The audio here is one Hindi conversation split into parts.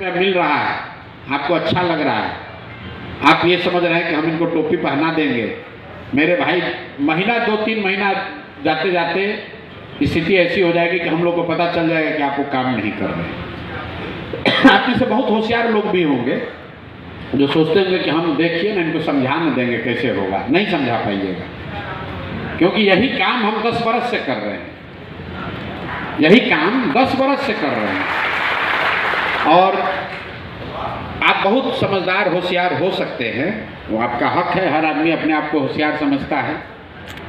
मिल रहा है, आपको अच्छा लग रहा है, आप ये समझ रहे हैं कि हम इनको टोपी पहना देंगे। मेरे भाई, महीना 2-3 महीना जाते जाते स्थिति ऐसी हो जाएगी कि हम लोग को पता चल जाएगा कि आप वो काम नहीं कर रहे। आप में से बहुत होशियार लोग भी होंगे जो सोचते होंगे कि हम देखिए ना, इनको समझा न देंगे कैसे होगा। नहीं समझा पाइएगा, क्योंकि यही काम हम 10 बरस से कर रहे हैं, यही काम 10 बरस से कर रहे हैं। और आप बहुत समझदार होशियार हो सकते हैं, वो आपका हक है, हर आदमी अपने आप को होशियार समझता है,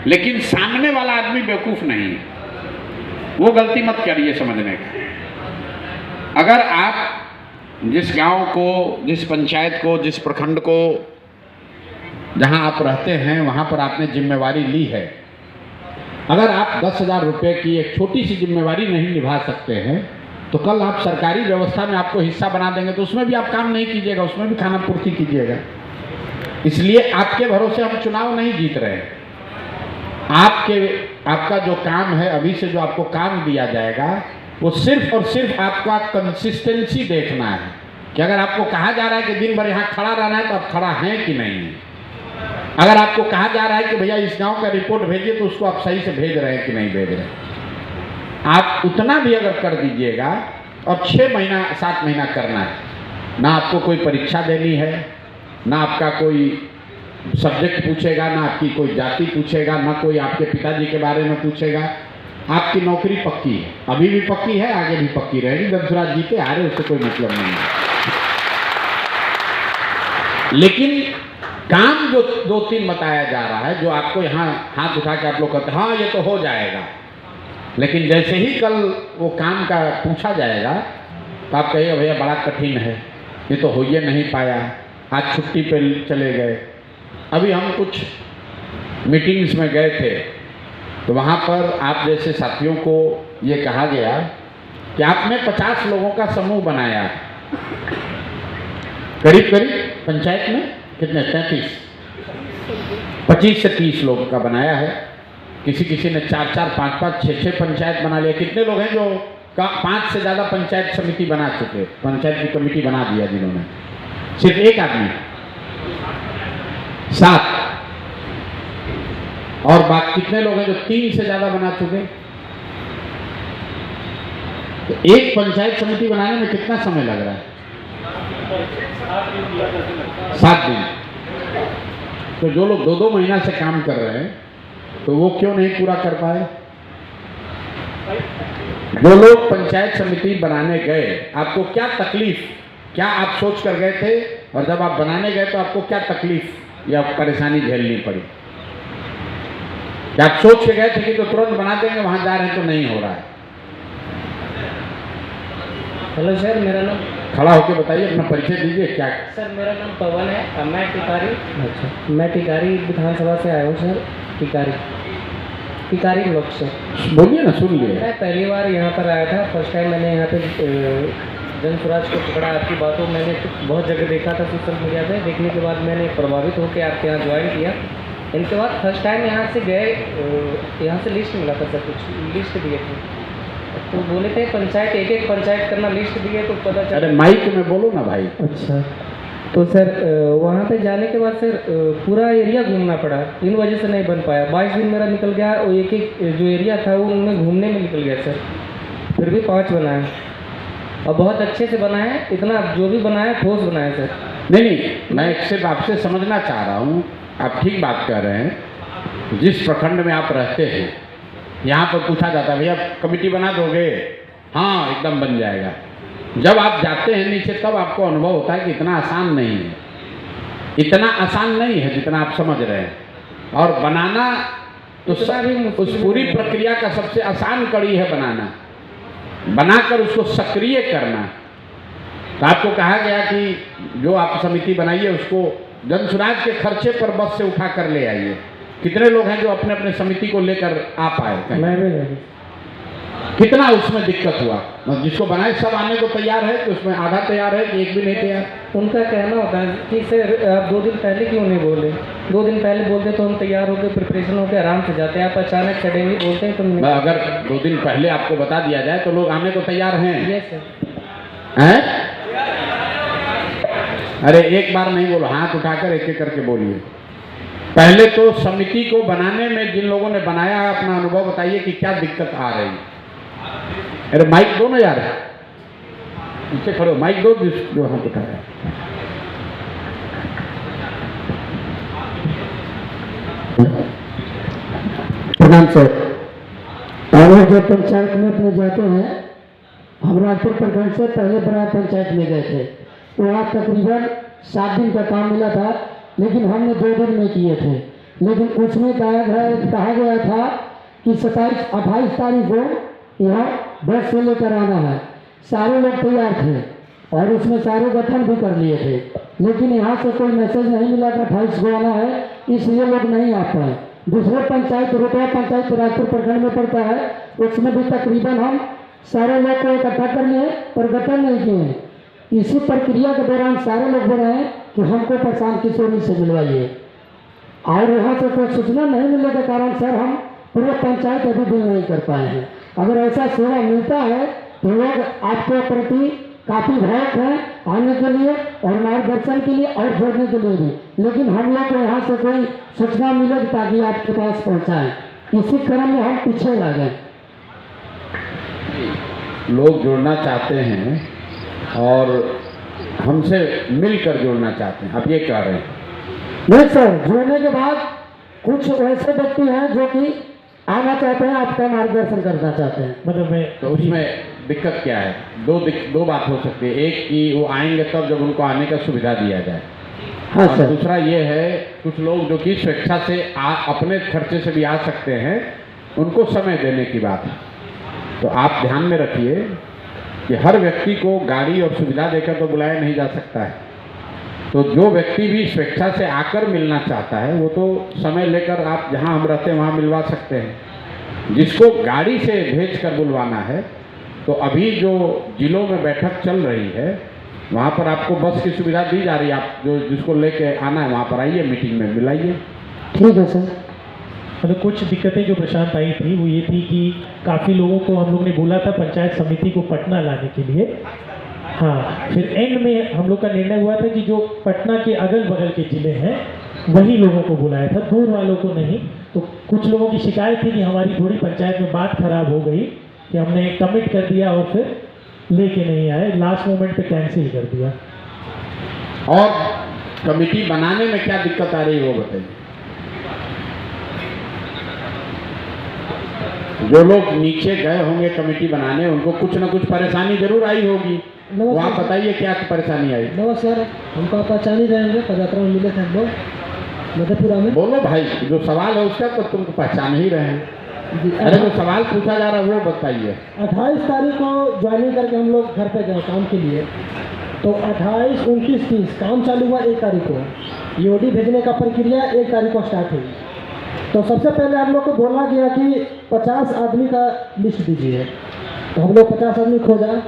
लेकिन सामने वाला आदमी बेवकूफ़ नहीं है। वो गलती मत करिए समझने का। अगर आप जिस गांव को, जिस पंचायत को, जिस प्रखंड को, जहां आप रहते हैं वहां पर आपने जिम्मेवारी ली है, अगर आप 10,000 रुपये की एक छोटी सी जिम्मेवारी नहीं निभा सकते हैं तो कल आप सरकारी व्यवस्था में आपको हिस्सा बना देंगे तो उसमें भी आप काम नहीं कीजिएगा, उसमें भी खाना पूर्ति कीजिएगा। इसलिए आपके भरोसे हम चुनाव नहीं जीत रहे हैं। आपका जो काम है, अभी से जो आपको काम दिया जाएगा, वो सिर्फ और सिर्फ आपका कंसिस्टेंसी देखना है कि अगर आपको कहा जा रहा है कि दिन भर यहाँ खड़ा रहना है तो आप खड़ा हैं कि नहीं। अगर आपको कहा जा रहा है कि भैया इस गांव का रिपोर्ट भेजिए तो उसको आप सही से भेज रहे हैं कि नहीं भेज रहे हैं। आप उतना भी अगर कर दीजिएगा, और 6 महीना 7 महीना करना है, ना आपको कोई परीक्षा देनी है, ना आपका कोई सब्जेक्ट पूछेगा, ना आपकी कोई जाति पूछेगा, ना कोई आपके पिताजी के बारे में पूछेगा। आपकी नौकरी पक्की है, अभी भी पक्की है, आगे भी पक्की रहेगी। दंसराज जीते हारे उससे कोई मतलब नहीं है। लेकिन काम जो 2-3 बताया जा रहा है, जो आपको यहाँ हाथ उठा के आप लोग कहते हैं हाँ ये तो हो जाएगा, लेकिन जैसे ही कल वो काम का पूछा जाएगा तो आप कहिए भैया बड़ा कठिन है, ये तो हो ही नहीं पाया, आज छुट्टी पे चले गए। अभी हम कुछ मीटिंग्स में गए थे तो वहाँ पर आप जैसे साथियों को ये कहा गया कि आपने 50 लोगों का समूह बनाया, करीब पंचायत में कितने 33, 25 से 30 लोगों का बनाया है। किसी ने 4-4, 5-5, 6-6 पंचायत बना लिया। कितने लोग हैं जो 5 से ज़्यादा पंचायत समिति बना चुके, पंचायत की कमेटी बना दिया जिन्होंने? सिर्फ एक आदमी 7। और बाकी कितने लोग हैं जो 3 से ज़्यादा बना चुके? तो एक पंचायत समिति बनाने में कितना समय लग रहा है? 7 दिन। तो जो लोग 2-2 महीना से काम कर रहे हैं तो वो क्यों नहीं पूरा कर पाए? जो लोग पंचायत समिति बनाने गए, आपको क्या तकलीफ, क्या आप सोच कर गए थे, और जब आप बनाने गए तो आपको क्या तकलीफ या परेशानी झेलनी पड़ी? क्या आप सोच के गए थे कि तो तुरंत बना देंगे, वहां जा रहे हैं तो नहीं हो रहा है? हेलो सर, मेरा नाम, खड़ा होकर बताइए, अपना परिचय दीजिए। क्या सर? मेरा नाम पवन है, मैं टिकारी। अच्छा, मैं टिकारी विधानसभा से आया हूँ सर। टिकारी ब्लॉक से। बोलिए ना, सुन लिए। मैं पहली बार यहाँ पर आया था, फर्स्ट टाइम मैंने यहाँ पे जन स्वराज को पकड़ा। आपकी बातों मैंने बहुत जगह देखा था सोशल मीडिया पे, देखने के बाद मैंने प्रभावित होकर आपके यहाँ ज्वाइन किया। इनके बाद फर्स्ट टाइम यहाँ से गए, यहाँ से लिस्ट मिला था सर, कुछ लिस्ट दिए थे तो बोले थे पंचायत एक पंचायत करना, लिस्ट दिए तो पता चला। अरे माइक में बोलो ना भाई। अच्छा, तो सर वहाँ पे जाने के बाद सर पूरा एरिया घूमना पड़ा, इन वजह से नहीं बन पाया। 22 दिन मेरा निकल गया, और एक जो एरिया था वो उनमें घूमने में निकल गया सर। फिर भी 5 बनाए और बहुत अच्छे से बनाए, इतना जो भी बनाया ठोस बनाया सर। नहीं, मैं सिर्फ आपसे समझना चाह रहा हूँ, आप ठीक बात कर रहे हैं। जिस प्रखंड में आप रहते हैं, यहाँ पर पूछा जाता है भैया कमेटी बना दोगे? हाँ एकदम बन जाएगा। जब आप जाते हैं नीचे तब आपको अनुभव होता है कि इतना आसान नहीं है, इतना आसान नहीं है जितना आप समझ रहे हैं। और बनाना तो उस पूरी प्रक्रिया का सबसे आसान कड़ी है बनाना, बनाकर उसको सक्रिय करना। तो आपको कहा गया कि जो आप समिति बनाइए उसको जन स्वराज के खर्चे पर बस से उठा कर ले आइए। कितने लोग हैं जो अपने अपने समिति को लेकर आ पाए? मैं भी नहीं। कितना उसमें दिक्कत हुआ? जिसको बनाए सब आने को तैयार है कि उसमें आधा तैयार है कि एक भी नहीं तैयार? उनका कहना होता है कि सर आप 2 दिन पहले क्यों नहीं बोले? 2 दिन पहले बोलते तो हम तैयार होकर प्रिपरेशन होकर आराम से जाते हैं। आप अचानक सडनली बोलते हैं तो नहीं। अगर 2 दिन पहले आपको बता दिया जाए तो लोग आने को तैयार हैं? Yes sir. हैं? अरे एक बार नहीं बोलो, हाथ उठाकर एक एक करके बोलिए। पहले तो समिति को बनाने में जिन लोगों ने बनाया है अपना अनुभव बताइए कि क्या दिक्कत आ रही। अरे माइक दो ना यार, पीछे खड़ो, माइक दो जो हाथ उठाया। प्रणाम सर। और जो पंचायत में अपने जाते हैं, हम राजपुर प्रखंड से पहले बड़ा पंचायत में गए थे, वहाँ तकरीबन 7 दिन का काम मिला था, लेकिन हमने 2 दिन में किए थे। लेकिन उसमें कहा गया था कि 27-28 तारीख को यहाँ बस से लेकर आना है। सारे लोग तैयार थे और उसमें सारे गठन भी कर लिए थे, लेकिन यहाँ से कोई मैसेज नहीं मिला कि 28 को आना है, इसलिए लोग नहीं आ पाए। दूसरे पंचायत रुपया पंचायत राजपुर प्रखंड में पड़ता है, उसमें भी तकरीबन हम सारे लोग को इकट्ठा कर लिए पर गठन नहीं किए। इसी प्रक्रिया के दौरान सारे लोग बोल रहे हैं कि हमको प्रशांत किशोरी से मिलवाइए, और यहाँ से कोई सूचना नहीं मिलने के कारण सर हम पूरे पंचायत अभी भी नहीं कर पाए हैं। अगर ऐसा सेवा मिलता है तो लोग आपके प्रति काफ़ी भावुक हैं आने के लिए और मार्गदर्शन के लिए और जोड़ने के लिए भी, लेकिन हम लोग को यहाँ से कोई सूचना मिले ताकि आपके पास पहुँचाएँ, इसी क्रम में हम पीछे रह गए। लोग जुड़ना चाहते हैं और हमसे मिलकर जुड़ना चाहते हैं, आप ये कह रहे हैं? नहीं सर, जुड़ने के बाद कुछ ऐसे व्यक्ति हैं जो कि आना चाहते हैं, आपका मार्गदर्शन करना चाहते हैं। मतलब मैं तो उसमें दिक्कत क्या है? दो बात हो सकती है, एक कि वो आएंगे तब जब उनको आने का सुविधा दिया जाए, हाँ और सर। दूसरा ये है कुछ लोग जो कि स्वेच्छा से अपने खर्चे से भी आ सकते हैं, उनको समय देने की बात है। तो आप ध्यान में रखिए कि हर व्यक्ति को गाड़ी और सुविधा देकर तो बुलाया नहीं जा सकता है। तो जो व्यक्ति भी स्वेच्छा से आकर मिलना चाहता है वो तो समय लेकर आप जहां हम रहते हैं वहां मिलवा सकते हैं। जिसको गाड़ी से भेज कर बुलवाना है तो अभी जो जिलों में बैठक चल रही है वहाँ पर आपको बस की सुविधा दी जा रही है। आप जिसको लेके आना है वहाँ पर आइए, मीटिंग में मिलाइए। ठीक है सर। मतलब कुछ दिक्कतें जो प्रशांत आई थी वो ये थी कि काफ़ी लोगों को हम लोग ने बोला था पंचायत समिति को पटना लाने के लिए। हाँ, फिर एंड में हम लोग का निर्णय हुआ था कि जो पटना के अगल बगल के ज़िले हैं वही लोगों को बुलाया था, दूर वालों को नहीं। तो कुछ लोगों की शिकायत थी कि हमारी थोड़ी पंचायत में बात खराब हो गई कि हमने कमिट कर दिया और फिर लेके नहीं आए, लास्ट मोमेंट पे कैंसिल कर दिया। और कमेटी बनाने में क्या दिक्कत आ रही है वो बताइए। जो लोग नीचे गए होंगे कमेटी बनाने उनको कुछ ना कुछ परेशानी जरूर आई होगी, वो आप बताइए क्या परेशानी आई। सर, हमको पहचान ही रहेंगे, पदयात्रा में मिले थे हम लोग मधेपुरा में। बोलो भाई, जो सवाल है उसका तो तुमको पहचान ही रहे हैं। अरे जो सवाल पूछा जा रहा है वो बताइए। 28 तारीख को ज्वाइनिंग करके हम लोग घर पे गए काम के लिए, तो 28, 29, 30 काम चालू हुआ। 1 तारीख को ईओडी भेजने का प्रक्रिया 1 तारीख को स्टार्ट हुई। तो सबसे पहले हम लोग को बोला गया कि 50 आदमी का लिस्ट दीजिए, तो हम लोग 50 आदमी खोजा।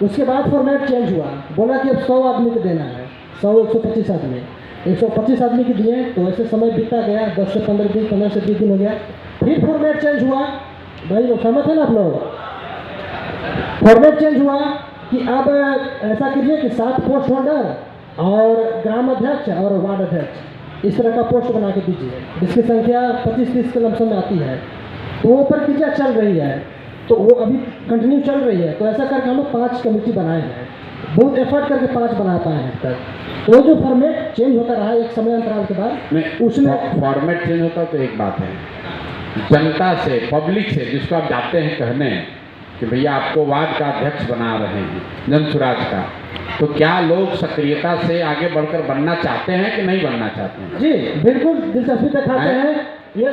उसके बाद फॉर्मेट चेंज हुआ, बोला कि अब 100 आदमी को देना है, 125 आदमी, 125 आदमी की दिए। तो ऐसे समय बीता गया, 10 से 15 दिन, 15 से 20 दिन हो गया। फिर फॉर्मेट चेंज हुआ, भाई लोग सहमत है ना आप लोग? फॉर्मेट चेंज हुआ कि अब ऐसा कीजिए कि 7 पोस्ट होल्डर और ग्राम अध्यक्ष और वार्ड अध्यक्ष इस तरह का पोस्ट बना के दीजिए, जिसकी संख्या 25-30 के लमसम में आती है। तो वो प्रक्रिया चल रही है, तो वो अभी कंटिन्यू चल रही है। तो ऐसा करके हम लोग 5 कमेटी बनाए हैं, बहुत एफर्ट करके 5 बना पाए हैं तक। तो जो फॉर्मेट चेंज होता रहा एक समय अंतराल के बाद, उसमें फॉर्मेट चेंज होता तो एक बात है, जनता से, पब्लिक से, जिसको आप जाते हैं कहने कि भैया आपको वार्ड का अध्यक्ष बना रहे हैं जन सुराज का, तो क्या लोग सक्रियता से आगे बढ़कर बनना चाहते हैं कि नहीं बनना चाहते हैं? जी बिल्कुल दिलचस्पी दिखाते हैं। ये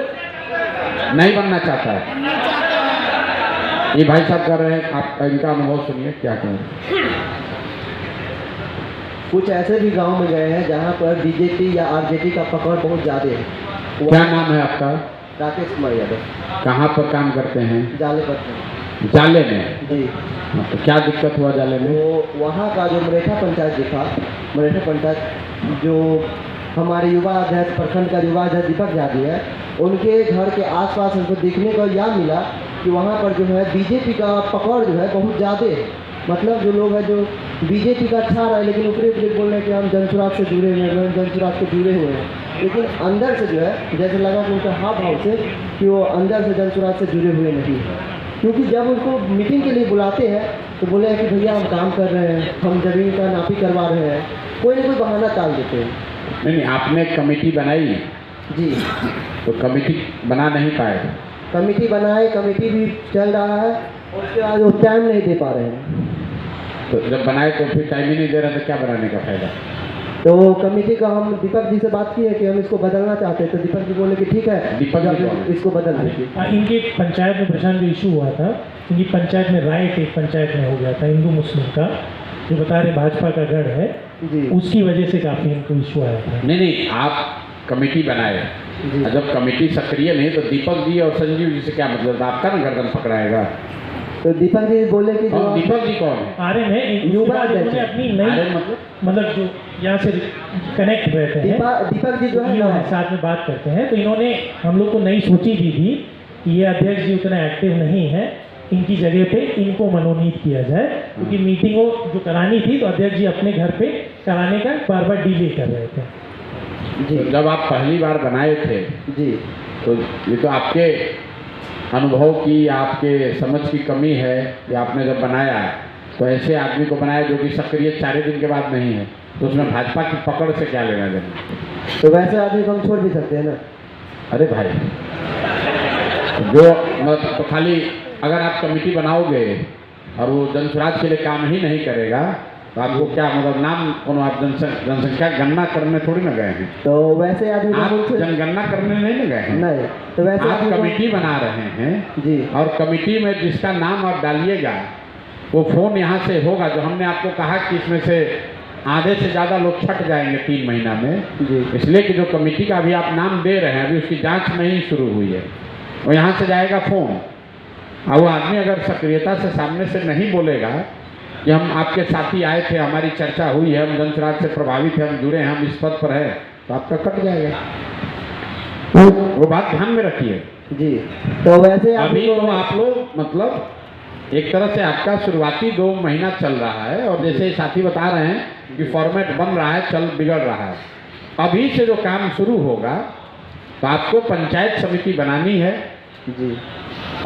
नहीं बनना चाहता है, ये भाई साहब कर रहे हैं, आप इनका अनुभव सुनिए क्या कह रहे हैं। कुछ ऐसे भी गांव में गए हैं जहां पर बीजेपी या आरजेडी का पकड़ बहुत ज़्यादा है। क्या नाम है आपका? राकेश कुमार यादव। कहाँ पर काम करते हैं? जाले पर। जाले में? जी। तो क्या दिक्कत हुआ जाले में? तो वहाँ का जो मरेठा पंचायत जो था, मरेठा पंचायत जो हमारे युवा अध्यक्ष प्रखंड का युवा अध्यक्ष दीपक यादव है, उनके घर के आसपास हमको देखने को यह मिला कि वहाँ पर जो है बीजेपी का पकड़ जो है बहुत ज़्यादा है। मतलब जो लोग हैं जो बीजेपी का अच्छा रहा है, लेकिन ऊपरी ऊपरी बोल रहे हैं कि हम जनसुराज से जुड़े हुए हैं, जनसुराज से जुड़े हुए हैं, लेकिन अंदर से जो है जैसे लगा कि उनका हाव भाव से कि वो अंदर से जनसुराज से जुड़े हुए नहीं हैं। क्योंकि जब उनको मीटिंग के लिए बुलाते हैं तो बोले हैं कि भैया हम काम कर रहे हैं, हम ज़मीन का नापी करवा रहे हैं, कोई ना कोई बहाना टाल देते हैं। नहीं, आपने कमेटी बनाई जी, तो कमेटी बना नहीं पाए। कमेटी बनाए, कमेटी भी चल रहा है और उसके बाद वो टाइम नहीं दे पा रहे हैं। तो जब बनाए तो फिर टाइम ही नहीं दे रहे तो क्या बनाने का फायदा। तो कमेटी का हम दीपक जी से बात की है कि हम इसको बदलना चाहते हैं, तो दीपक जी बोले कि ठीक है, दीपक जी जब कौन? इसको बदल दीजिए। इनके पंचायत में प्रशांत जो इशू हुआ था, इनकी पंचायत में राइट एक पंचायत में हो गया था हिंदू मुस्लिम का, जो बता रहे भाजपा का गढ़ है, जी उसकी वजह से काफ़ी इनको इशू आया था। नहीं, आप कमेटी बनाए जी। और जब कमेटी सक्रिय नहीं तो दीपक जी और संजीव जी से क्या मतलब, आपका ना गर्दन पकड़ाएगा। तो दीपक जी बोले कि जो और दीपक जी कौन है? आर्यन है, युवा उन्होंने अध्यक्ष। अपनी नई आर्यन मतलब जो यहाँ से कनेक्ट रहते हैं, दीपक जी जो है ये ना, साथ में बात करते हैं, तो इन्होंने हम लोग को नई सूची दी थी कि ये अध्यक्ष जी उतना एक्टिव नहीं है, इनकी जगह पे इनको मनोनीत किया जाए, क्योंकि मीटिंग वो जो करानी थी तो अध्यक्ष जी अपने घर पे कराने का बार बार डिले कर रहे थे। जी तो जब आप पहली बार बनाए थे जी तो ये तो आपके अनुभव की, आपके समझ की कमी है कि आपने जब बनाया तो ऐसे आदमी को बनाया जो कि सक्रिय 4 दिन के बाद नहीं है, तो उसमें भाजपा की पकड़ से क्या लेना देना। तो वैसे आदमी को हम छोड़ भी सकते हैं ना। अरे भाई, जो मतलब तो खाली अगर आप कमेटी बनाओगे और वो जनसुराज के लिए काम ही नहीं करेगा तो आपको क्या मतलब नाम कौन, आप जनसंख्या गणना करने थोड़ी ना गए हैं, तो वैसे आदमी को आप हम छोड़- जनगणना करने नहीं ना गए हैं। नहीं, तो वैसे आप आदमी को- कमेटी बना रहे हैं जी और कमेटी में जिसका नाम आप डालिएगा वो फ़ोन यहाँ से होगा, जो हमने आपको कहा कि इसमें से आधे से ज़्यादा लोग छट जाएंगे 3 महीना में, जी इसलिए कि जो कमेटी का अभी आप नाम दे रहे हैं अभी उसकी जांच नहीं शुरू हुई है, वो यहाँ से जाएगा फ़ोन, और वो आदमी अगर सक्रियता से सामने से नहीं बोलेगा कि हम आपके साथी आए थे, हमारी चर्चा हुई है, हम जनसुराज से प्रभावित हैं, हम जुड़े हैं, हम इस पद पर हैं, तो आपका कट जाएगा। वो बात ध्यान में रखिए। जी। तो वैसे अभी आदमी तो को आप लोग मतलब एक तरह से आपका शुरुआती 2 महीना चल रहा है और जैसे साथी बता रहे हैं कि फॉर्मेट बन रहा है, चल बिगड़ रहा है, अभी से जो काम शुरू होगा तो आपको पंचायत समिति बनानी है, जी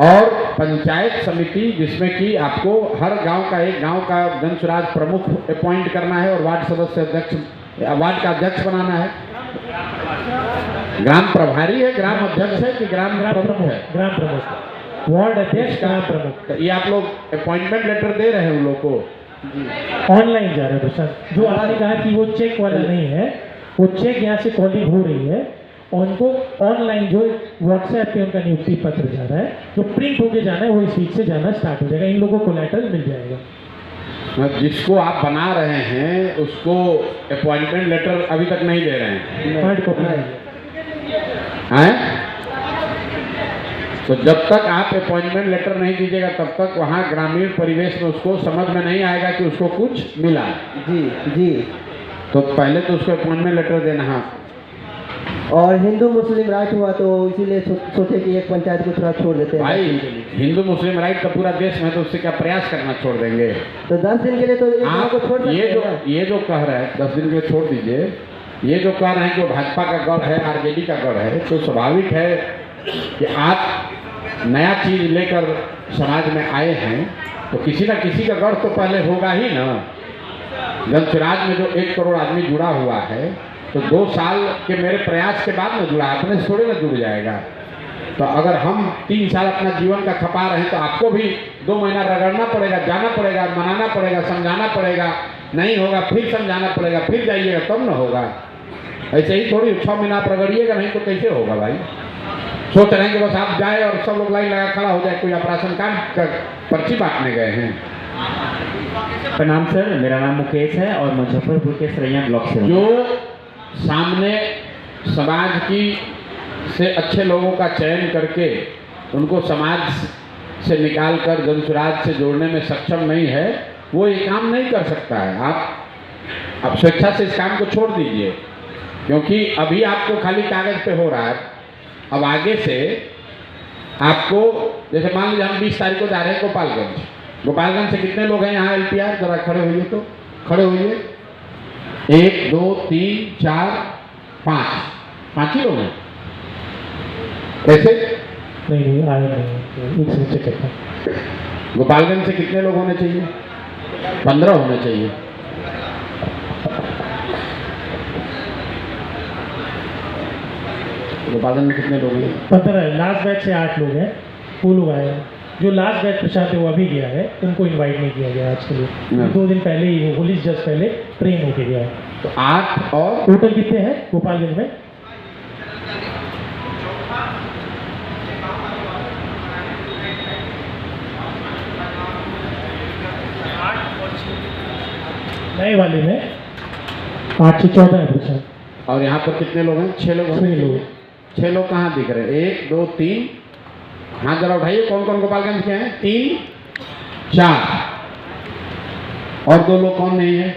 और पंचायत समिति जिसमें कि आपको हर गांव का एक गांव का जनसुराज प्रमुख अपॉइंट करना है और वार्ड सदस्य अध्यक्ष, वार्ड का अध्यक्ष बनाना है। ग्राम प्रभारी है, ग्राम अध्यक्ष है कि ग्राम प्रमुख है? ग्राम प्रमुख, वार्ड अध्यक्ष, ग्राम प्रमुख। तो ये आप लोग अपॉइंटमेंट लेटर दे रहे हैं उन लोग को? ऑनलाइन जा रहे हैं प्रशांत, जो आपने कहा कि वो चेक वाला नहीं है, वो चेक यहाँ से कॉलिंग हो रही है और उनको ऑनलाइन जो व्हाट्सएप पे उनका नियुक्ति पत्र जा रहा है, जो प्रिंट होके जाना है वो इस वीक से जाना स्टार्ट हो जाएगा, इन लोगों को कोलैटरल मिल जाएगा। जिसको आप बना रहे हैं उसको अपॉइंटमेंट लेटर अभी तक नहीं दे रहे हैं, हार्ड कॉपी हैं? तो जब तक आप अपॉइंटमेंट लेटर नहीं दीजिएगा तब तक वहाँ ग्रामीण परिवेश में उसको समझ में नहीं आएगा कि उसको कुछ मिला। जी जी। तो पहले तो उसको अपॉइंटमेंट लेटर देना है। और हिंदू मुस्लिम राइट हुआ तो इसीलिए सोचे कि एक पंचायत को थोड़ा छोड़ देते हैं। भाई हिंदू मुस्लिम राइट तो पूरा देश में, तो उससे क्या प्रयास करना छोड़ देंगे? तो 10 दिन के लिए तो एक गाँव आप को छोड़ सकते ये हैं ना। ये जो कह रहे हैं 10 दिन के लिए छोड़ दीजिए, ये जो कह रहे हैं कि भाजपा का गढ़ है, आरजेडी का गढ़ है, तो स्वाभाविक है कि आप नया चीज लेकर समाज में आए हैं तो किसी ना किसी का गढ़ तो पहले होगा ही ना। जनसुराज में जो 1 करोड़ आदमी जुड़ा हुआ है तो 2 साल के मेरे प्रयास के बाद में जुड़ा, अपने से थोड़े ना जुड़ जाएगा। तो अगर हम 3 साल अपना जीवन का खपा रहे हैं तो आपको भी 2 महीना रगड़ना पड़ेगा, जाना पड़ेगा, मनाना पड़ेगा, समझाना पड़ेगा, नहीं होगा फिर समझाना पड़ेगा, फिर जाइएगा तब ना होगा। ऐसे ही थोड़ी 6 महीना आप रगड़िएगा नहीं तो कैसे होगा भाई? सोच रहे हैं कि बस आप जाए और सब लोग लाइन लगा खड़ा हो जाए, कोई आप राशन कार्ड का पर्ची बांटने गए हैं? प्रणाम सर, मेरा नाम मुकेश है और मुजफ्फरपुर के सरैया ब्लॉक से हूँ। जो सामने समाज की से अच्छे लोगों का चयन करके उनको समाज से निकाल कर जनसुराज से जोड़ने में सक्षम नहीं है, वो ये काम नहीं कर सकता है। आप स्वेच्छा से इस काम को छोड़ दीजिए, क्योंकि अभी आपको खाली कागज पे हो रहा है। अब आगे से आपको, जैसे मान लीजिए हम 20 तारीख को जा रहे हैं गोपालगंज से कितने लोग हैं यहाँ LPR? जरा खड़े होइए तो खड़े होइए। 1 2 3 4 5 ही लोग हैं। कैसे? नहीं आए नहीं, एक से चेक करता हूं। गोपालगंज से कितने लोग होने चाहिए? 15 होने चाहिए। गोपालगंज में कितने लोग हैं? 15। लास्ट बैच से 8 लोग हैं, वो लोग आए हैं। जो लास्ट बैच प्रशांत है वो अभी गया है, उनको इनवाइट नहीं किया गया आज के लिए। 2 दिन पहले ही वो होली जस्ट पहले ट्रेन होके गया है। तो 8 और टोटल कितने हैं गोपालगंज में? नए वाले में 8 से 14 है प्रशांत। और यहाँ पर कितने लोग हैं? 6 लोग होने 6 लोग। चाहिए। 6 लोग कहाँ दिख रहे हैं? 1 2 3, हाथ जरा उठाइए। कौन कौन गोपालगंज के हैं? 3 4 और 2 लोग कौन नहीं है?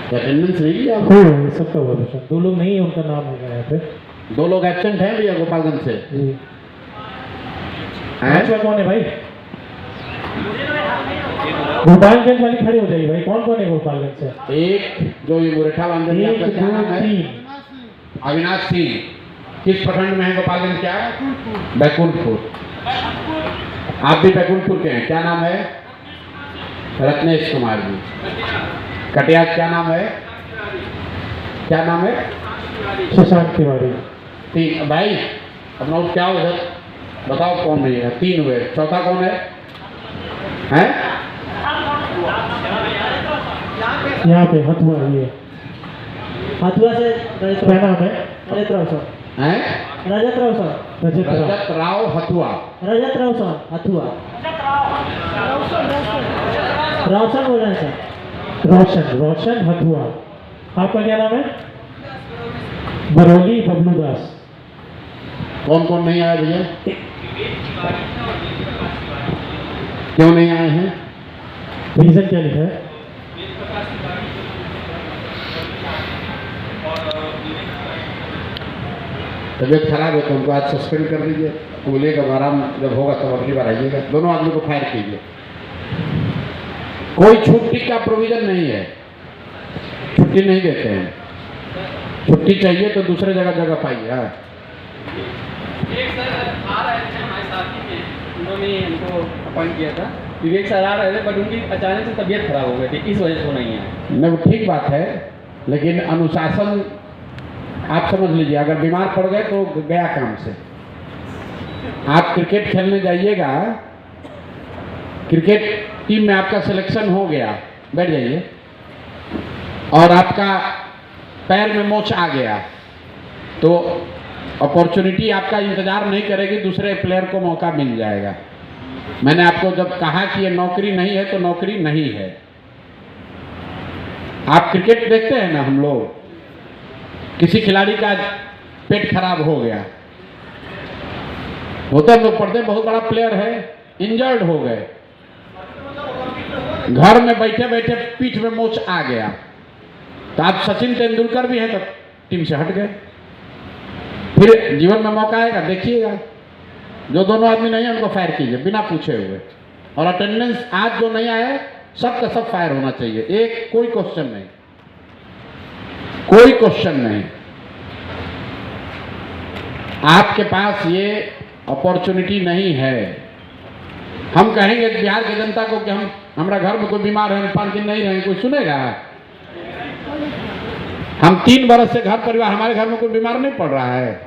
अटेंडेंस नहीं लिया? हो सबका हुआ प्रशांत। 2 लोग नहीं है, उनका नाम होगा यहाँ पे। 2 लोग एब्सेंट हैं भैया गोपालगंज से। जी। हैं? पांचवा कौन है भाई? गोपालगंज वाले खड़े हो जाइए भाई। कौन कौन है गोपालगंज से? एक जो ये मुरेठा बांधे हैं, 1 आपका क्या नाम 2 है? 3। अविनाश सिंह। किस प्रखंड में है गोपालगंज? क्या? बैकुंठपुर। आप भी बैकुंठपुर के हैं। क्या नाम है? रत्नेश कुमार जी। कटियार क्या नाम है? क्या नाम है? शशांक तिवारी। 3 भाई अपना क्या उधर बताओ कौन नहीं है? 3 हुए। चौथा कौन है? हैं? यहाँ पे हथुआ ये हथुआ से क्या नाम है? रजत राव सर। हैं? रजत राव सर। रजत राव। रजत राव हथुआ। रजत राव सर हथुआ। रोशन बोल रहे हैं सर। रोशन हथुआ। आपका क्या नाम है? बरौली बबलू दास। कौन कौन नहीं आया भैया? क्यों नहीं आए हैं? रीजन क्या लिखा है? तबीयत खराब है तो उनको आज सस्पेंड कर दीजिए। बोलिएगा आराम जब होगा तब अगली बार आइएगा। दोनों आदमी को फायर कीजिए। कोई छुट्टी का प्रोविजन नहीं है, छुट्टी नहीं देते हैं। छुट्टी चाहिए तो दूसरे जगह पाइए। हाँ एक सर आ रहे थे हमारे साथी में, उन्होंने हमको अपॉइंट किया था। विवेक सर आ रहे थे बट उनकी अचानक से तबीयत खराब हो गई थी, इस वजह से वो नहीं आए। नहीं, वो ठीक बात है, लेकिन अनुशासन आप समझ लीजिए। अगर बीमार पड़ गए तो गया काम से। आप क्रिकेट खेलने जाइएगा, क्रिकेट टीम में आपका सिलेक्शन हो गया, बैठ जाइए, और आपका पैर में मोच आ गया तो अपॉर्चुनिटी आपका इंतजार नहीं करेगी, दूसरे प्लेयर को मौका मिल जाएगा। मैंने आपको जब कहा कि ये नौकरी नहीं है तो नौकरी नहीं है। आप क्रिकेट देखते हैं ना, हम लोग किसी खिलाड़ी का पेट खराब हो गया, होता हम लोग पढ़ते बहुत बड़ा प्लेयर है, इंजर्ड हो गए, घर में बैठे बैठे पीठ में मोच आ गया, तो आप सचिन तेंदुलकर भी हैं तो टीम से हट गए। फिर जीवन में मौका आएगा, देखिएगा। जो दोनों आदमी नहीं है उनको फायर कीजिए बिना पूछे हुए। और अटेंडेंस आज जो नहीं आया सब का सब फायर होना चाहिए। एक कोई क्वेश्चन नहीं, कोई क्वेश्चन नहीं। आपके पास ये अपॉर्चुनिटी नहीं है। हम कहेंगे बिहार की जनता को कि हमारा घर में कोई बीमार है, हम 5 दिन नहीं रहेंगे, कोई सुनेगा? हम 3 बरस से घर परिवार, हमारे घर में कोई बीमार नहीं पड़ रहा है।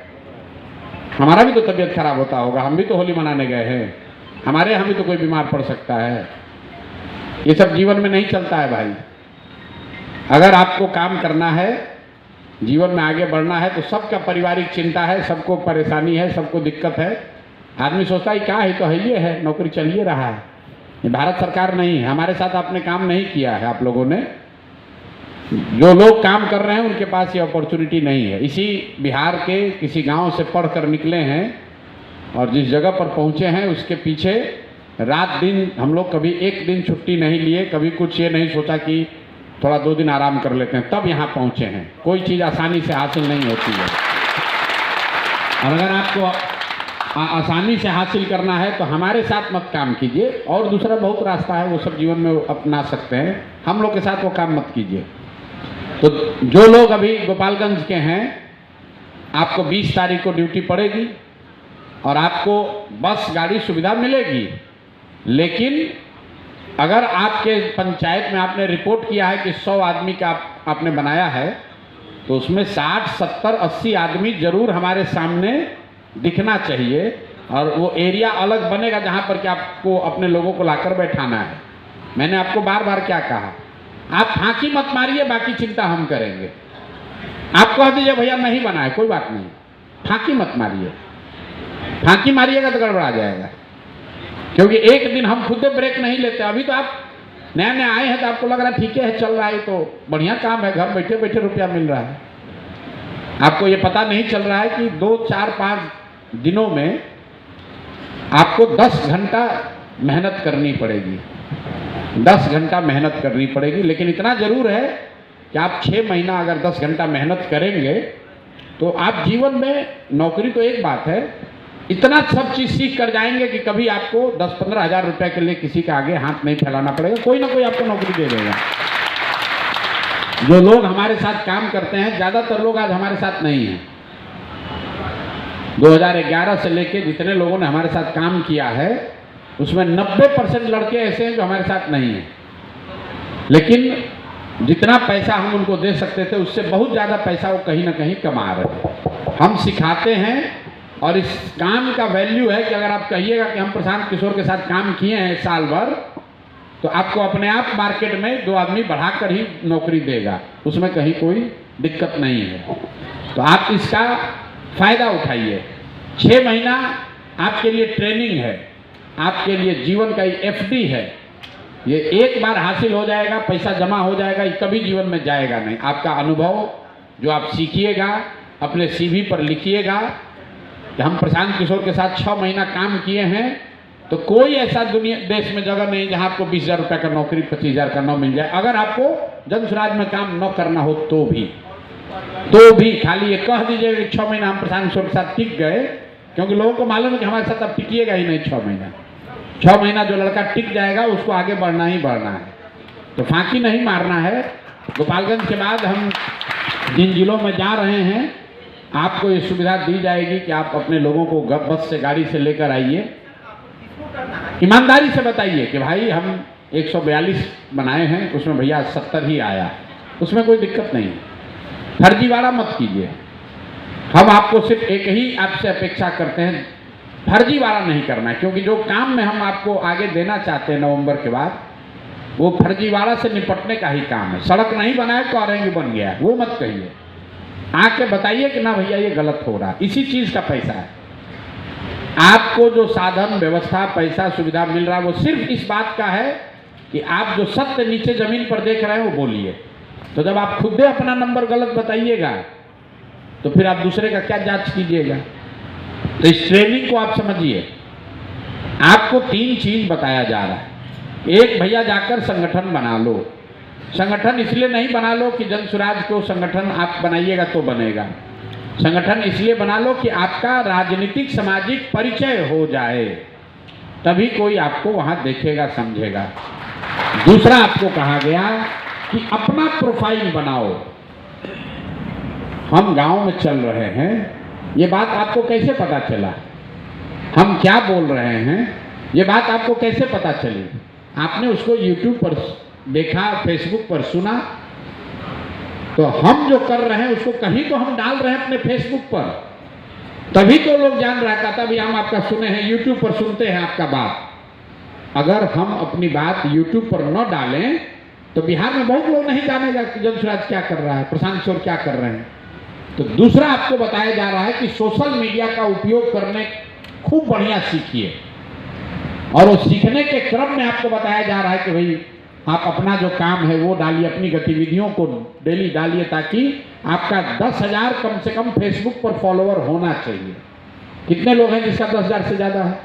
हमारा भी तो तबीयत खराब होता होगा, हम भी तो होली मनाने गए हैं, हमारे यहाँ भी तो कोई बीमार पड़ सकता है। ये सब जीवन में नहीं चलता है भाई। अगर आपको काम करना है, जीवन में आगे बढ़ना है, तो सबका पारिवारिक चिंता है, सबको परेशानी है, सबको दिक्कत है। आदमी सोचता है क्या है, तो है ये है, नौकरी चल ही रहा है। ये भारत सरकार नहीं है, हमारे साथ आपने काम नहीं किया है। आप लोगों ने, जो लोग काम कर रहे हैं उनके पास ये अपॉर्चुनिटी नहीं है। इसी बिहार के किसी गांव से पढ़कर निकले हैं और जिस जगह पर पहुंचे हैं उसके पीछे रात दिन हम लोग कभी एक दिन छुट्टी नहीं लिए, कभी कुछ ये नहीं सोचा कि थोड़ा 2 दिन आराम कर लेते हैं, तब यहाँ पहुँचे हैं। कोई चीज़ आसानी से हासिल नहीं होती है। और अगर आपको आसानी से हासिल करना है तो हमारे साथ मत काम कीजिए, और दूसरा बहुत रास्ता है वो सब जीवन में अपना सकते हैं, हम लोग के साथ वो काम मत कीजिए। तो जो लोग अभी गोपालगंज के हैं, आपको 20 तारीख को ड्यूटी पड़ेगी और आपको बस गाड़ी सुविधा मिलेगी, लेकिन अगर आपके पंचायत में आपने रिपोर्ट किया है कि 100 आदमी का आपने बनाया है, तो उसमें 60, 70, 80 आदमी जरूर हमारे सामने दिखना चाहिए, और वो एरिया अलग बनेगा जहाँ पर कि आपको अपने लोगों को लाकर बैठाना है। मैंने आपको बार बार क्या कहा, आप फांकी मत मारिए, बाकी चिंता हम करेंगे। आप कह दीजिए भैया नहीं बना है, कोई बात नहीं, फांकी मत मारिए। फांकी मारिएगा तो गड़बड़ा जाएगा, क्योंकि एक दिन हम खुद ब्रेक नहीं लेते। अभी तो आप नया नया आए हैं तो आपको लग रहा है ठीक है चल रहा है, तो बढ़िया काम है, घर बैठे बैठे रुपया मिल रहा है। आपको ये पता नहीं चल रहा है कि 2, 4, 5 दिनों में आपको 10 घंटा मेहनत करनी पड़ेगी, 10 घंटा मेहनत करनी पड़ेगी। लेकिन इतना जरूर है कि आप 6 महीना अगर 10 घंटा मेहनत करेंगे तो आप जीवन में, नौकरी तो एक बात है, इतना सब चीज़ सीख कर जाएंगे कि कभी आपको 10-15 हज़ार रुपये के लिए किसी के आगे हाथ नहीं फैलाना पड़ेगा, कोई ना कोई आपको नौकरी दे देगा। जो लोग हमारे साथ काम करते हैं, ज़्यादातर लोग आज हमारे साथ नहीं हैं। 2011 से लेके जितने लोगों ने हमारे साथ काम किया है, उसमें 90% लड़के ऐसे हैं जो हमारे साथ नहीं हैं, लेकिन जितना पैसा हम उनको दे सकते थे उससे बहुत ज़्यादा पैसा वो कहीं ना कहीं कमा रहे हैं। हम सिखाते हैं, और इस काम का वैल्यू है कि अगर आप कहिएगा कि हम प्रशांत किशोर के साथ काम किए हैं साल भर, तो आपको अपने आप मार्केट में 2 आदमी बढ़ाकर ही नौकरी देगा, उसमें कहीं कोई दिक्कत नहीं है। तो आप इसका फ़ायदा उठाइए। 6 महीना आपके लिए ट्रेनिंग है, आपके लिए जीवन का FD है। ये एक बार हासिल हो जाएगा, पैसा जमा हो जाएगा, ये कभी जीवन में जाएगा नहीं। आपका अनुभव जो आप सीखिएगा, अपने CV पर लिखिएगा कि हम प्रशांत किशोर के साथ 6 महीना काम किए हैं, तो कोई ऐसा दुनिया देश में जगह नहीं जहां आपको 20,000 रुपये का नौकरी, 25,000 का न मिल जाए। अगर आपको जनसुराज में काम न करना हो तो भी खाली ये कह दीजिए कि 6 महीना हम प्रशांत किशोर के साथ टिक गए, क्योंकि लोगों को मालूम है कि हमारे साथ अब टिकिएगा ही नहीं 6 महीना। 6 महीना जो लड़का टिक जाएगा उसको आगे बढ़ना ही बढ़ना है, तो फांकी नहीं मारना है। गोपालगंज के बाद हम जिन जिलों में जा रहे हैं, आपको ये सुविधा दी जाएगी कि आप अपने लोगों को बस से, गाड़ी से लेकर आइए। ईमानदारी से बताइए कि भाई हम 142 बनाए हैं, उसमें भैया 70 ही आया, उसमें कोई दिक्कत नहीं। फर्जीवाड़ा मत कीजिए। हम आपको सिर्फ एक ही आपसे अपेक्षा करते हैं, फर्जीवाड़ा नहीं करना है, क्योंकि जो काम में हम आपको आगे देना चाहते हैं नवंबर के बाद, वो फर्जीवाड़ा से निपटने का ही काम है। सड़क नहीं बनाए तो ऑरेंज बन गया, वो मत कहिए। आके बताइए कि ना भैया ये गलत हो रहा, इसी चीज़ का पैसा है। आपको जो साधन, व्यवस्था, पैसा, सुविधा मिल रहा है वो सिर्फ इस बात का है कि आप जो सत्य नीचे जमीन पर देख रहे हैं वो बोलिए। तो जब आप खुद अपना नंबर गलत बताइएगा तो फिर आप दूसरे का क्या जांच कीजिएगा। तो इस ट्रेनिंग को आप समझिए। आपको 3 चीज बताया जा रहा है। एक, भैया जाकर संगठन बना लो। संगठन इसलिए नहीं बना लो कि जनसुराज को संगठन आप बनाइएगा तो बनेगा। संगठन इसलिए बना लो कि आपका राजनीतिक सामाजिक परिचय हो जाए, तभी कोई आपको वहां देखेगा, समझेगा। दूसरा, आपको कहा गया कि अपना प्रोफाइल बनाओ। हम गांव में चल रहे हैं, ये बात आपको कैसे पता चला? हम क्या बोल रहे हैं ये बात आपको कैसे पता चली? आपने उसको YouTube पर देखा, फेसबुक पर सुना, तो हम जो कर रहे हैं उसको कहीं तो हम डाल रहे हैं अपने फेसबुक पर, तभी तो लोग जान रहा था। तभी हम आपका सुने हैं, YouTube पर सुनते हैं आपका बात। अगर हम अपनी बात YouTube पर न डालें तो बिहार में बहुत लोग नहीं जानेगा कि जनसुराज क्या कर रहा है, प्रशांत किशोर क्या कर रहे हैं। तो दूसरा आपको बताया जा रहा है कि सोशल मीडिया का उपयोग करने खूब बढ़िया सीखिए, और वो सीखने के क्रम में आपको बताया जा रहा है कि भाई आप अपना जो काम है वो डालिए, अपनी गतिविधियों को डेली डालिए, ताकि आपका 10,000 कम से कम फेसबुक पर फॉलोअर होना चाहिए। कितने लोग हैं जिसका 10,000 से ज़्यादा है?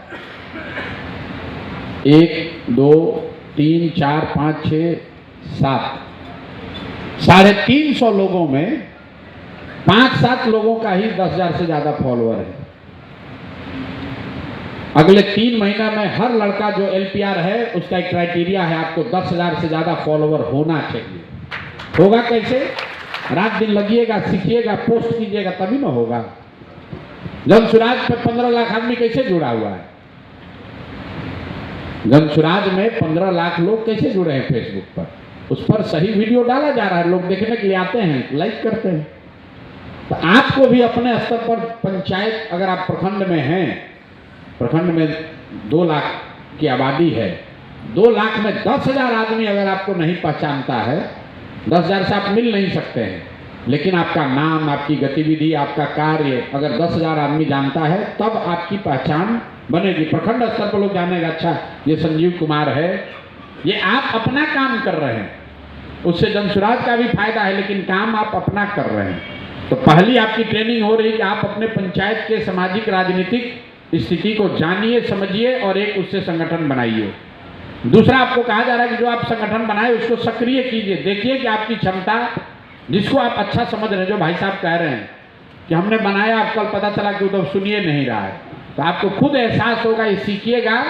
1, 2, 3, 4, 5, 6, 7, 350 लोगों में 5-7 लोगों का ही 10,000 से ज़्यादा फॉलोअर है। अगले 3 महीना में हर लड़का जो LPR है उसका एक क्राइटेरिया है, आपको 10,000 से ज़्यादा फॉलोवर होना चाहिए। होगा कैसे? रात दिन लगिएगा, सीखिएगा, पोस्ट कीजिएगा, तभी ना होगा। जनसुराज पे 15 लाख आदमी कैसे जुड़ा हुआ है? जनसुराज में 15 लाख लोग कैसे जुड़े हैं फेसबुक पर? उस पर सही वीडियो डाला जा रहा है, लोग देखने के लिए आते हैं, लाइक करते हैं। तो आपको भी अपने स्तर पर पंचायत, अगर आप प्रखंड में हैं, प्रखंड में 2 लाख की आबादी है, 2 लाख में 10,000 आदमी अगर आपको नहीं पहचानता है, 10,000 से आप मिल नहीं सकते हैं, लेकिन आपका नाम, आपकी गतिविधि, आपका कार्य अगर 10,000 आदमी जानता है, तब आपकी पहचान बनेगी। प्रखंड स्तर पर लोग जानेगा, अच्छा ये संजीव कुमार है, ये आप अपना काम कर रहे हैं, उससे जनसुराज का भी फायदा है, लेकिन काम आप अपना कर रहे हैं। तो पहली आपकी ट्रेनिंग हो रही है कि आप अपने पंचायत के सामाजिक राजनीतिक स्थिति को जानिए, समझिए और एक उससे संगठन बनाइए। दूसरा आपको कहा जा रहा है कि जो आप संगठन बनाए उसको सक्रिय कीजिए, देखिए कि आपकी क्षमता, जिसको आप अच्छा समझ रहे हैं, जो भाई साहब कह रहे हैं कि हमने बनाया, अब कल पता चला कि वो तो सुनिए नहीं रहा है, तो आपको खुद एहसास होगा, ये सीखिएगा,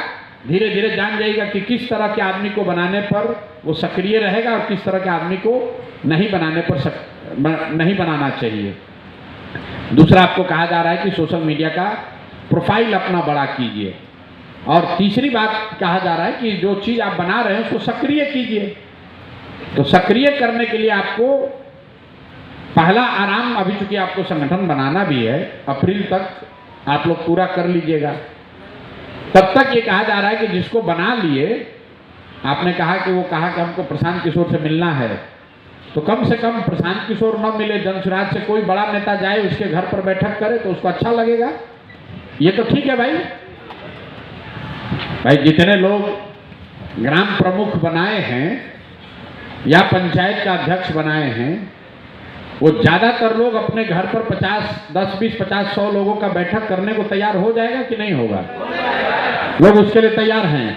धीरे धीरे जान जाइएगा कि किस तरह के आदमी को बनाने पर वो सक्रिय रहेगा और किस तरह के आदमी को नहीं बनाने पर नहीं बनाना चाहिए। दूसरा आपको कहा जा रहा है कि सोशल मीडिया का प्रोफाइल अपना बड़ा कीजिए। और तीसरी बात कहा जा रहा है कि जो चीज़ आप बना रहे हैं उसको सक्रिय कीजिए। तो सक्रिय करने के लिए आपको पहला आराम, अभी चूंकि आपको संगठन बनाना भी है, अप्रैल तक आप लोग पूरा कर लीजिएगा। तब तक ये कहा जा रहा है कि जिसको बना लिए, आपने कहा कि वो कहा कि हमको प्रशांत किशोर से मिलना है, तो कम से कम प्रशांत किशोर न मिले, जनसुराज से कोई बड़ा नेता जाए, उसके घर पर बैठक करे तो उसको अच्छा लगेगा। ये तो ठीक है भाई। जितने लोग ग्राम प्रमुख बनाए हैं या पंचायत का अध्यक्ष बनाए हैं, वो ज़्यादातर लोग अपने घर पर 10, 20, 50, 100 लोगों का बैठक करने को तैयार हो जाएगा कि नहीं होगा? लोग उसके लिए तैयार हैं,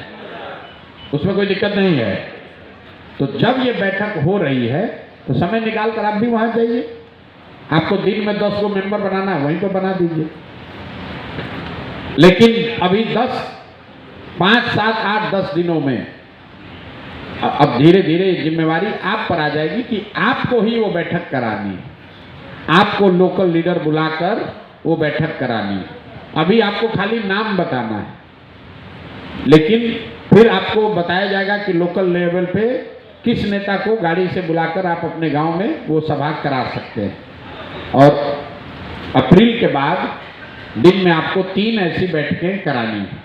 उसमें कोई दिक्कत नहीं है। तो जब ये बैठक हो रही है तो समय निकाल कर आप भी वहाँ जाइए। आपको दिन में 10 को मेंबर बनाना है, वहीं पर बना दीजिए। लेकिन अभी 5, 7, 8, 10 दिनों में अब धीरे धीरे जिम्मेवारी आप पर आ जाएगी कि आपको ही वो बैठक करानी है, आपको लोकल लीडर बुलाकर वो बैठक करानी है। अभी आपको खाली नाम बताना है, लेकिन फिर आपको बताया जाएगा कि लोकल लेवल पे किस नेता को गाड़ी से बुलाकर आप अपने गांव में वो सभा करा सकते हैं। और अप्रैल के बाद दिन में आपको 3 ऐसी बैठकें करानी है,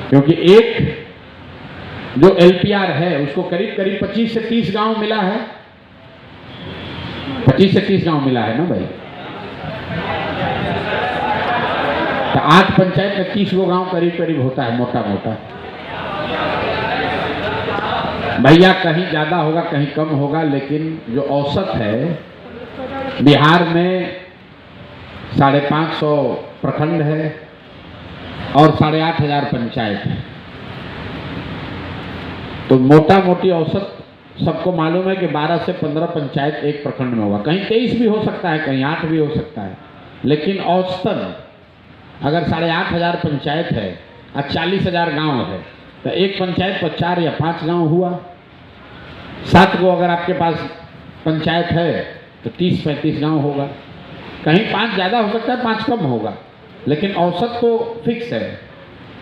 क्योंकि एक जो LPR है उसको करीब करीब 25 से 30 गांव मिला है। 25 से 30 गांव मिला है ना भाई? तो 8 पंचायत में 30 वो गांव करीब करीब होता है, मोटा मोटा। भैया कहीं ज़्यादा होगा, कहीं कम होगा, लेकिन जो औसत है, बिहार में 550 प्रखंड है और 8,500 पंचायत है। तो मोटा मोटी औसत सबको मालूम है कि 12 से 15 पंचायत एक प्रखंड में होगा। कहीं 23 भी हो सकता है, कहीं 8 भी हो सकता है, लेकिन औसतन अगर 8,500 पंचायत है और 40,000 गांव है, तो एक पंचायत पर 4 या 5 गांव हुआ। 7 को अगर आपके पास पंचायत है तो 30-35 गांव होगा। कहीं 5 ज़्यादा हो सकता है, 5 कम होगा, लेकिन औसत तो फिक्स है।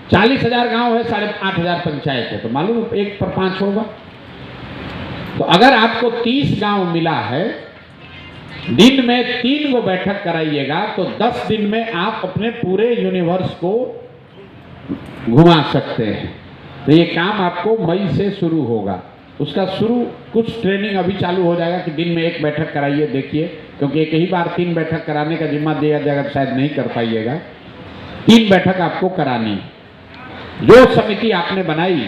40,000 गांव है, 8,500 पंचायत है, तो मालूम 1 पर 5 होगा। तो अगर आपको 30 गांव मिला है, दिन में 3 को बैठक कराइएगा, तो 10 दिन में आप अपने पूरे यूनिवर्स को घुमा सकते हैं। तो ये काम आपको मई से शुरू होगा। उसका कुछ ट्रेनिंग अभी चालू हो जाएगा कि दिन में 1 बैठक कराइए, देखिए, क्योंकि एक ही बार 3 बैठक कराने का जिम्मा दिया जाएगा, शायद नहीं कर पाइएगा। 3 बैठक आपको करानी। जो समिति आपने बनाई,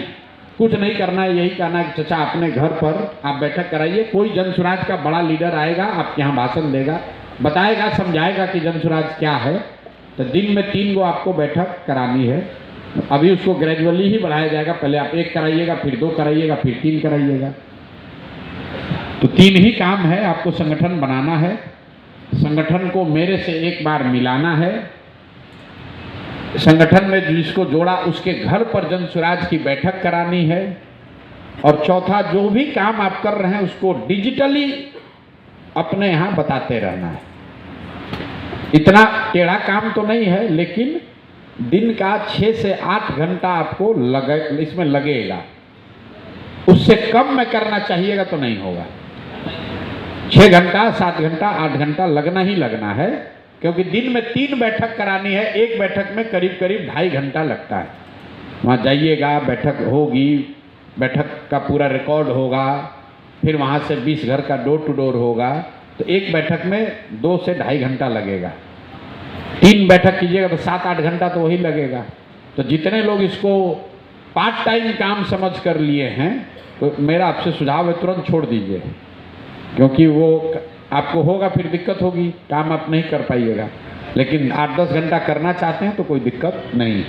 कुछ नहीं करना है, यही कहना है कि चचा अपने घर पर आप बैठक कराइए। कोई जनसुराज का बड़ा लीडर आएगा, आपके यहाँ भाषण देगा, बताएगा, समझाएगा कि जनसुराज क्या है। तो दिन में 3 को आपको बैठक करानी है। अभी उसको ग्रेजुअली ही बढ़ाया जाएगा, पहले आप 1 कराइएगा, फिर 2 कराइएगा, फिर 3 कराइएगा। तो 3 ही काम है। आपको संगठन बनाना है, संगठन को मेरे से एक बार मिलाना है, संगठन में जिसको जोड़ा उसके घर पर जन स्वराज की बैठक करानी है। और चौथा, जो भी काम आप कर रहे हैं उसको डिजिटली अपने यहाँ बताते रहना है। इतना टेढ़ा काम तो नहीं है, लेकिन दिन का 6 से 8 घंटा आपको इसमें लगेगा। उससे कम में करना चाहिएगा तो नहीं होगा। 6 घंटा, 7 घंटा, 8 घंटा लगना ही लगना है, क्योंकि दिन में 3 बैठक करानी है। एक बैठक में करीब करीब 2.5 घंटा लगता है। वहाँ जाइएगा, बैठक होगी, बैठक का पूरा रिकॉर्ड होगा, फिर वहाँ से 20 घर का डोर टू डोर होगा, तो एक बैठक में 2 से 2.5 घंटा लगेगा। 3 बैठक कीजिएगा तो 7-8 घंटा तो वही लगेगा। तो जितने लोग इसको पार्ट टाइम काम समझ कर लिए हैं, तो मेरा आपसे सुझाव है तुरंत छोड़ दीजिए, क्योंकि वो आपको होगा, फिर दिक्कत होगी, काम आप नहीं कर पाइएगा। लेकिन 8-10 घंटा करना चाहते हैं तो कोई दिक्कत नहीं।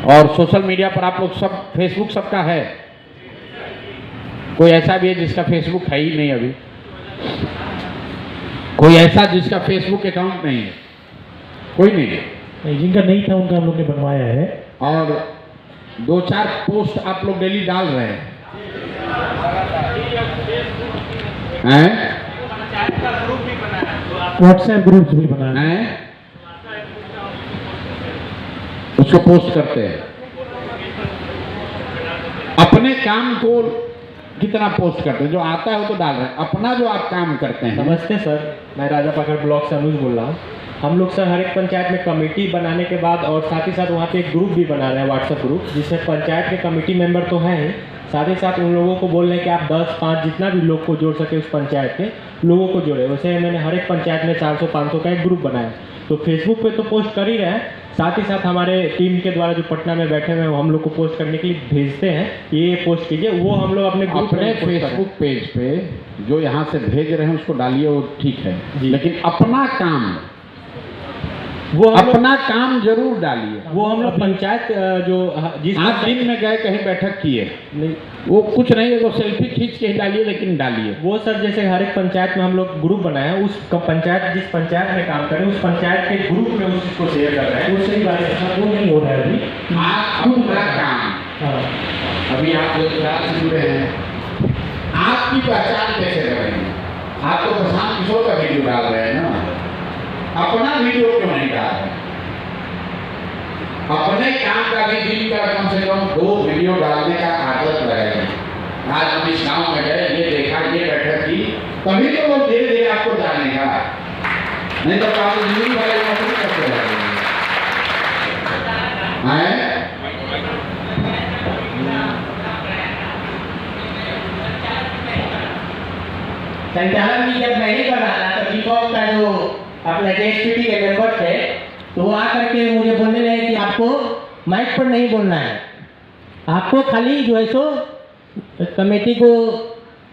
और सोशल मीडिया पर आप लोग सब, फेसबुक सबका है? कोई ऐसा भी है जिसका फेसबुक है ही नहीं अभी? कोई ऐसा जिसका फेसबुक अकाउंट नहीं है? कोई नहीं है। जिनका नहीं था उनका हम लोग ने बनवाया है। और 2-4 पोस्ट आप लोग डेली डाल रहे हैं? व्हाट्सएप ग्रुप्स भी बनाए हैं, उसको पोस्ट करते हैं। अपने काम को कितना पोस्ट करते हैं? जो आता है वो तो डाल रहे हैं, अपना जो आप काम करते हैं। नमस्ते सर, मैं राजा पाखड़ ब्लॉक से अनुज बोल रहा हूँ। हम लोग सर हर एक पंचायत में कमेटी बनाने के बाद और साथ ही साथ वहाँ पे एक ग्रुप भी बना रहे हैं, व्हाट्सएप ग्रुप, जिसमें पंचायत के कमेटी मेंबर तो हैं ही, साथ ही साथ उन लोगों को बोल रहे हैं कि आप 10-5 जितना भी लोग को जोड़ सके उस पंचायत के लोगों को जोड़े। वैसे मैंने हर एक पंचायत में 400-500 का एक ग्रुप बनाया। तो फेसबुक पे तो पोस्ट कर ही रहे हैं, साथ ही साथ हमारे टीम के द्वारा जो पटना में बैठे हुए हैं वो हम लोग को पोस्ट करने के लिए भेजते हैं, ये पोस्ट कीजिए, वो हम लोग अपने ग्रुप अपने में पोस्ट फेसबुक पेज पे जो यहाँ से भेज रहे हैं उसको डालिए, वो ठीक है, जी। लेकिन अपना काम, वो हम लोग अपना काम जरूर डालिए। वो हम लोग पंचायत जो जिस आप दिन में गए कहीं बैठक किए, नहीं, वो कुछ नहीं है, वो सेल्फी खींच के ही डालिए, लेकिन डालिए। वो सर जैसे हर एक पंचायत में हम लोग ग्रुप बनाए हैं, उस पंचायत जिस पंचायत में काम करें उस पंचायत के ग्रुप में उस चीज़ को शेयर कर रहे हैं। वो सही बात है, वो नहीं हो रहा है अभी। आप अपना काम, हाँ, अभी आप जो क्लास से जुड़े हैं, आपकी पहचान कैसे करेंगे? आप तो प्रशांत किशोर का वीडियो डाल रहे हैं ना, अपना वीडियो क्यों नहीं डाल रहे? अपने काम का भी दिन का कम से कम 2 वीडियो डालने का आदत लगाइए। आज हम इस गांव में गए, ये देखा, ये बैठक की, तभी तो वो धीरे धीरे आपको जानेगा, नहीं तो आप जिंदगी वाले नौकरी करते रहेंगे। संचालन की जब मैं ही कर रहा था तो डिकॉप का जो अपने JSPT के मेंबर थे, तो वो आकर के मुझे बोलने लगे कि आपको माइक पर नहीं बोलना है, आपको खाली जो है सो कमेटी को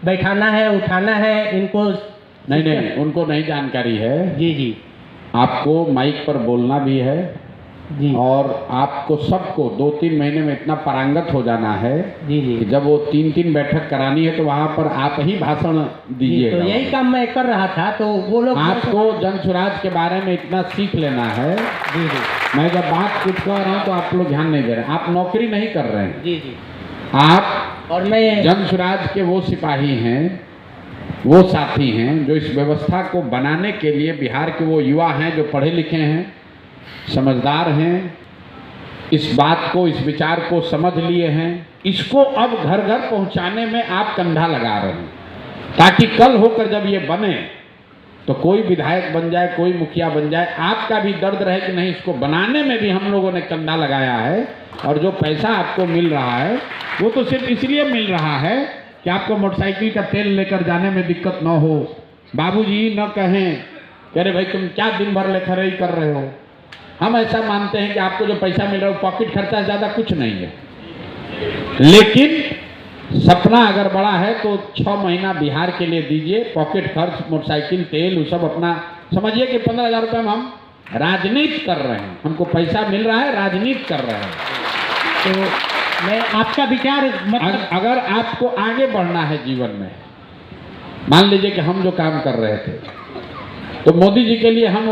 बैठाना है, उठाना है, इनको नहीं, उनको नहीं जानकारी है। जी जी आपको माइक पर बोलना भी है जी और आपको सबको 2-3 महीने में इतना पारंगत हो जाना है जी जी कि जब वो 3-3 बैठक करानी है तो वहाँ पर आप ही भाषण जी, दीजिएगा। तो यही काम मैं कर रहा था, तो वो लोग आपको जन स्वराज के बारे में इतना सीख लेना है। जी जी मैं जब बात कुछ कह रहा हूँ तो आप लोग ध्यान नहीं दे रहे, आप नौकरी नहीं कर रहे हैं, जी जी आप और मैं जन स्वराज के वो सिपाही हैं, वो साथी हैं जो इस व्यवस्था को बनाने के लिए, बिहार के वो युवा हैं जो पढ़े लिखे हैं, समझदार हैं, इस बात को, इस विचार को समझ लिए हैं, इसको अब घर घर पहुंचाने में आप कंधा लगा रहे हैं, ताकि कल होकर जब ये बने तो कोई विधायक बन जाए, कोई मुखिया बन जाए, आपका भी दर्द रहे कि नहीं, इसको बनाने में भी हम लोगों ने कंधा लगाया है। और जो पैसा आपको मिल रहा है वो तो सिर्फ इसलिए मिल रहा है कि आपको मोटरसाइकिल का तेल लेकर जाने में दिक्कत न हो, बाबूजी न कहें कि अरे भाई तुम क्या दिन भर लेखरई कर रहे हो। हम ऐसा मानते हैं कि आपको जो पैसा मिल रहा है पॉकेट खर्चा ज़्यादा कुछ नहीं है, लेकिन सपना अगर बड़ा है तो 6 महीना बिहार के लिए दीजिए, पॉकेट खर्च, मोटरसाइकिल तेल, वो सब अपना समझिए कि 15,000 रुपये में हम राजनीति कर रहे हैं, हमको पैसा मिल रहा है, राजनीति कर रहे हैं। तो मैं आपका विचार मतलब अगर आपको आगे बढ़ना है जीवन में, मान लीजिए कि हम जो काम कर रहे थे तो मोदी जी के लिए हम